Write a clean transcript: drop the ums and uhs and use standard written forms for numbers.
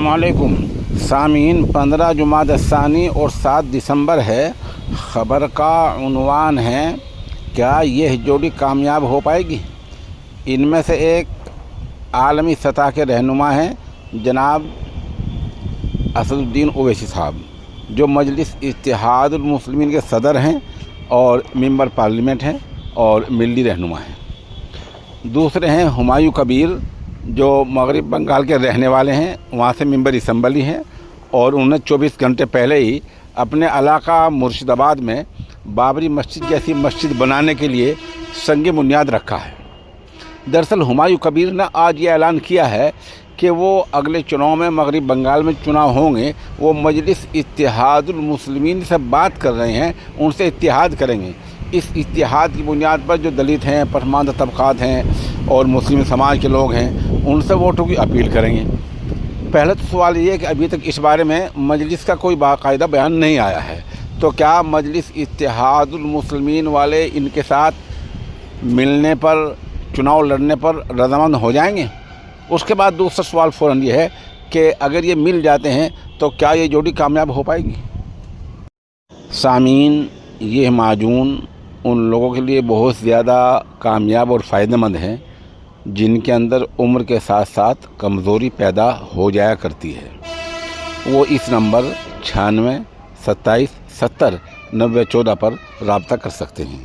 अस्सलामुअलैकुम सामीन, 15 जुमाद अस्सानी और 7 दिसंबर है। ख़बर का उन्वान है, क्या यह जोड़ी कामयाब हो पाएगी। इनमें से एक आलमी सतह के रहनुमा हैं जनाब असदुद्दीन ओवैसी साहब, जो मजलिस इत्तेहादुल मुस्लिमीन के सदर हैं और मेंबर पार्लियामेंट हैं और मिली रहनुमा हैं। दूसरे हैं हुमायूं कबीर, जो मगरिब बंगाल के रहने वाले हैं, वहाँ से मेंबर असम्बली हैं और उन्होंने 24 घंटे पहले ही अपने इलाका मुर्शिदाबाद में बाबरी मस्जिद जैसी मस्जिद बनाने के लिए संग बुनियाद रखा है। दरअसल हुमायूं कबीर ने आज ये ऐलान किया है कि वो अगले चुनाव में मगरिब बंगाल में चुनाव होंगे, वो मजलिस इत्तेहादुल मुस्लिमीन से बात कर रहे हैं, उनसे इत्तेहाद करेंगे। इस इत्तेहाद की बुनियाद पर जो दलित हैं, पसमानदा तबक़ात हैं और मुस्लिम समाज के लोग हैं, उनसे वोटों की अपील करेंगे। पहला तो सवाल ये है कि अभी तक इस बारे में मजलिस का कोई बाकायदा बयान नहीं आया है, तो क्या मजलिस इत्तेहादुल मुस्लिमीन वाले इनके साथ मिलने पर, चुनाव लड़ने पर रज़ामंद हो जाएंगे। उसके बाद दूसरा सवाल फ़ौरन ये है कि अगर ये मिल जाते हैं तो क्या ये जोड़ी कामयाब हो पाएगी। सामीन, ये माजून उन लोगों के लिए बहुत ज़्यादा कामयाब और फ़ायदेमंद हैं जिनके अंदर उम्र के साथ साथ कमज़ोरी पैदा हो जाया करती है। वो इस नंबर 96 27 70 90 14 पर रब्ता कर सकते हैं।